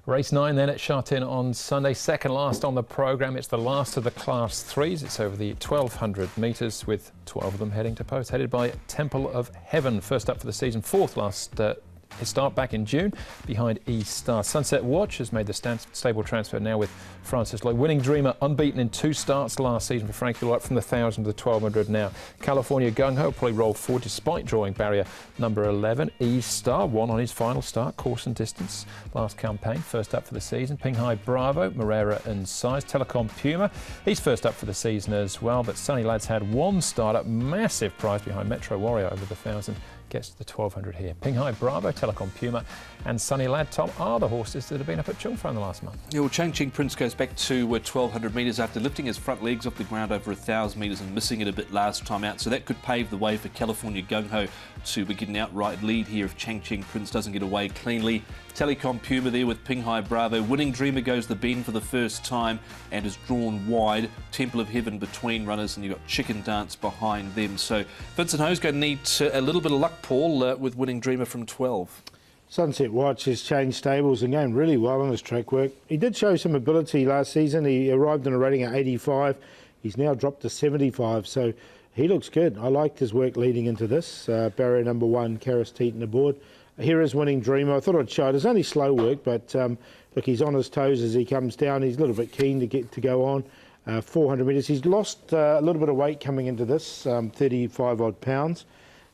Race 9 then at Sha Tin on Sunday, second last on the programme. It's the last of the Class 3s. It's over the 1,200 metres with 12 of them heading to post, headed by Temple of Heaven. First up for the season, fourth last his start back in June behind E-Star. Sunset Watch has made the stable transfer now with Francis Lloyd. Winning Dreamer unbeaten in 2 starts last season for Frankie Lloyd, from the 1,000 to the 1,200 now. California Gung Ho probably rolled forward despite drawing barrier number 11. E-Star won on his final start, course and distance last campaign. First up for the season, Pinghai Bravo, Morera and Size. Telecom Puma, he's first up for the season as well, but Sunny Lad's had one start up, massive prize behind Metro Warrior over the 1,000. Gets to the 1,200 here. Pinghai Bravo, Telecom Puma and Sunny Lad, Tom, are the horses that have been up at Chung Fa in the last month. Yeah, well, Chang Ching Prince goes back to 1,200 metres after lifting his front legs off the ground over 1,000 metres and missing it a bit last time out. So that could pave the way for California Gung Ho to begin an outright lead here if Chang Ching Prince doesn't get away cleanly. Telecom Puma there with Pinghai Bravo. Winning Dreamer goes the bend for the first time and is drawn wide. Temple of Heaven between runners, and you've got Chicken Dance behind them. So Vincent Ho's going to need a little bit of luck, Paul, with Winning Dreamer from 12. Sunset Watch has changed stables and going really well on his track work. He did show some ability last season. He arrived in a rating at 85. He's now dropped to 75, so he looks good. I liked his work leading into this. Barrier number 1, Karis Teeton aboard. Here is Winning Dreamer. I thought I'd show it. It's only slow work, but look, he's on his toes as he comes down. He's a little bit keen to go on. 400 metres. He's lost a little bit of weight coming into this, 35 odd pounds.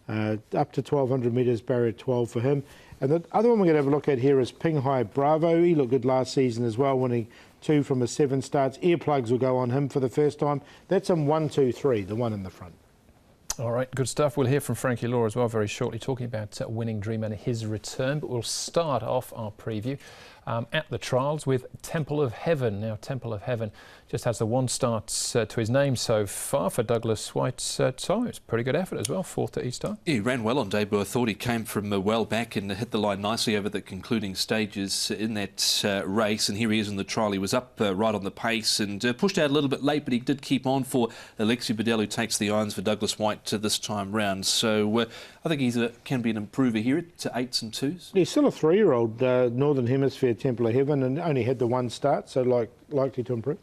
Up to 1,200 metres, barrier 12 for him. And the other one we're going to have a look at here is Pinghai Bravo. He looked good last season as well, winning 2 from his 7 starts. Earplugs will go on him for the first time. That's in 1, 2, 3, the one in the front. All right, good stuff. We'll hear from Frankie Law as well very shortly, talking about Winning Dreamer and his return. But we'll start off our preview at the trials with Temple of Heaven. Now, Temple of Heaven just has the 1 start to his name so far for Douglas White's time. It's a pretty good effort as well, 4th to E-Star. Yeah, he ran well on debut. I thought he came from well back and hit the line nicely over the concluding stages in that race. And here he is in the trial. He was up right on the pace and pushed out a little bit late, but he did keep on for Alexi Bedell, who takes the irons for Douglas White this time round. So I think he can be an improver here at 8s and 2s. He's still a 3-year-old Northern Hemisphere Temple of Heaven, and only had the 1 start, so likely to improve.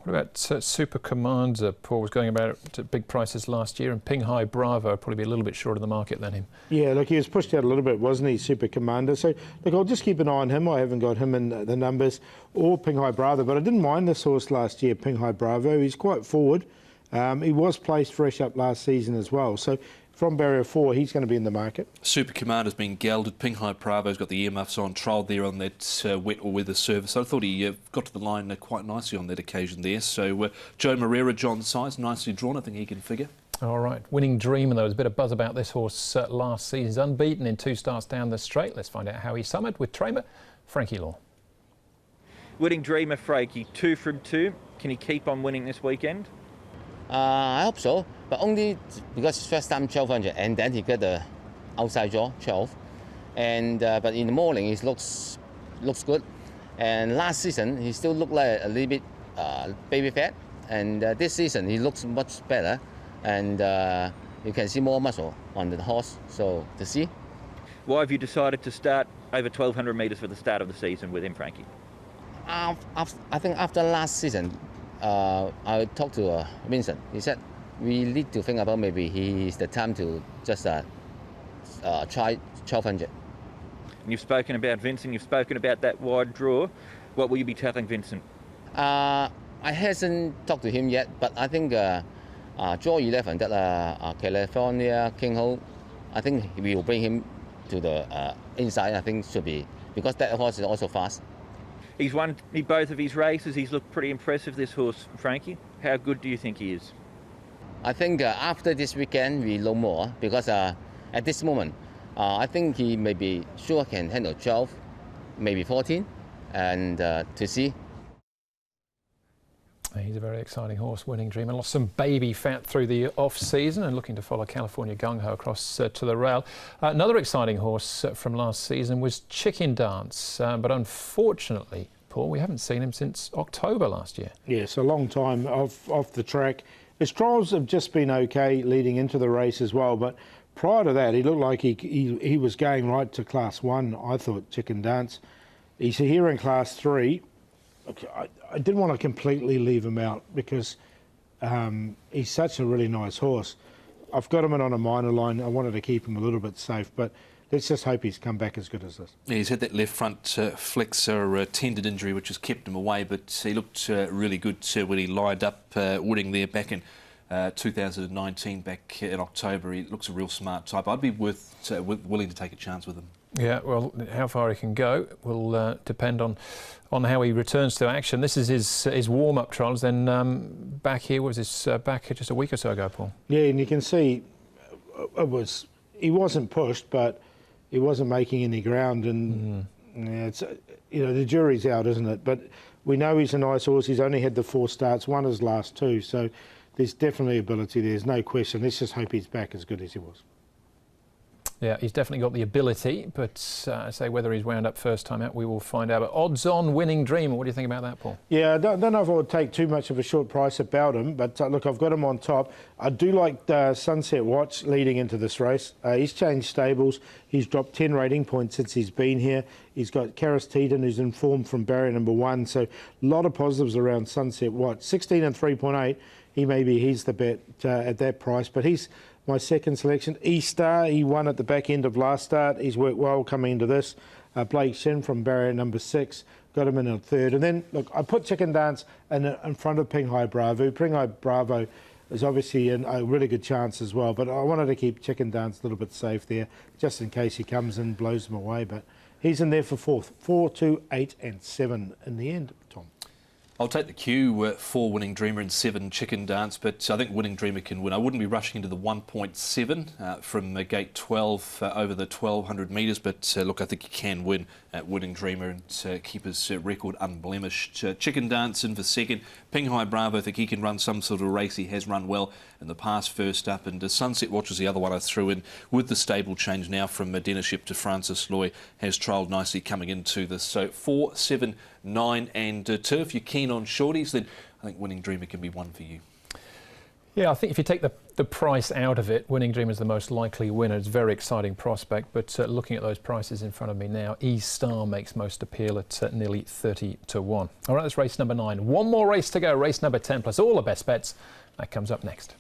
What about Super Commander? Paul was going about it at big prices last year, and Pinghai Bravo probably be a little bit short of the market than him. Yeah, look, he was pushed out a little bit, wasn't he, Super Commander? So, look, I'll just keep an eye on him. I haven't got him in the numbers, or Pinghai Bravo, but I didn't mind this horse last year, Pinghai Bravo. He's quite forward. He was placed fresh up last season as well. So from barrier 4, he's going to be in the market. Super Commander's been gelded. Pinghai Bravo's got the earmuffs on, trialled there on that wet or weather surface. I thought he got to the line quite nicely on that occasion there. So Joe Morera, John Size, nicely drawn. I think he can figure. All right. Winning Dreamer, there was a bit of buzz about this horse last season. He's unbeaten in 2 starts down the straight. Let's find out how he summered with trainer Frankie Law. Winning Dreamer, Frankie, 2 from 2. Can he keep on winning this weekend? I hope so, but only because it's first time 1,200, and then he got the outside draw 12, and but in the morning he looks good, and last season he still looked like a little bit baby fat, and this season he looks much better, and you can see more muscle on the horse. So to see. Why have you decided to start over 1,200 metres for the start of the season with him, Frankie? I think after last season. I talked to Vincent. He said we need to think about maybe he's the time to just try 1,200. And you've spoken about Vincent, you've spoken about that wide draw. What will you be telling Vincent? I hasn't talked to him yet, but I think draw 11, that California King Ho, I think we will bring him to the inside. I think should be, because that horse is also fast. He's won both of his races. He's looked pretty impressive, this horse, Frankie. How good do you think he is? I think after this weekend, we know more, because at this moment, I think he maybe sure can handle 12, maybe 14, and to see. He's a very exciting horse, Winning Dreamer. Lost some baby fat through the off-season and looking to follow California Gung Ho across to the rail. Another exciting horse from last season was Chicken Dance, but unfortunately, Paul, we haven't seen him since October last year. Yes, a long time off the track. His trials have just been okay leading into the race as well, but prior to that, he looked like he was going right to Class 1, I thought, Chicken Dance. He's here in Class 3. Okay, I didn't want to completely leave him out because he's such a really nice horse. I've got him in on a minor line. I wanted to keep him a little bit safe, but let's just hope he's come back as good as this. Yeah, he's had that left front flexor tendon injury, which has kept him away, but he looked really good when he lined up winning there back in 2019, back in October. He looks a real smart type. I'd be willing to take a chance with him. Yeah, well, how far he can go will depend on how he returns to action. This is his warm-up trials. Then back here was his back just a week or so ago, Paul. Yeah, and you can see he wasn't pushed, but he wasn't making any ground, and yeah, it's the jury's out, isn't it? But we know he's a nice horse. He's only had the 4 starts, won his last 2, so there's definitely ability. There's no question. Let's just hope he's back as good as he was. Yeah, he's definitely got the ability, but I say whether he's wound up first time out, we will find out. But odds-on Winning Dreamer, what do you think about that, Paul? Yeah, I don't know if I would take too much of a short price about him, but look, I've got him on top. I do like Sunset Watch leading into this race. He's changed stables. He's dropped 10 rating points since he's been here. He's got Karis Teeton, who's in form from barrier number 1, so a lot of positives around Sunset Watch. 16 and 3.8, he's the bet at that price, but he's my second selection. E-Star, he won at the back end of last start. He's worked well coming into this. Blake Shin from barrier number 6, got him in a third. And then, look, I put Chicken Dance in front of Penghai Bravo. Penghai Bravo is obviously a really good chance as well, but I wanted to keep Chicken Dance a little bit safe there, just in case he comes and blows them away. But he's in there for 4th. 4, 2, 8 and 7 in the end, Tom. I'll take the cue 4 Winning Dreamer and 7 Chicken Dance, but I think Winning Dreamer can win. I wouldn't be rushing into the 1.7 from gate 12 over the 1,200 metres, but look, I think he can win at Winning Dreamer and keep his record unblemished. Chicken Dance in for second. Penghai Bravo, I think he can run some sort of race. He has run well in the past first up, and Sunset Watch was the other one I threw in with the stable change now from Deniship to Francis Loy. Has trialled nicely coming into this. So 4, 7, 9 and 2. If you're keen on shorties, then I think Winning Dreamer can be one for you. Yeah, I think if you take the price out of it, Winning Dreamer is the most likely winner. It's a very exciting prospect, but looking at those prices in front of me now, E-Star makes most appeal at nearly 30 to 1. All right, that's race number 9. One more race to go, race number 10 plus all the best bets. That comes up next.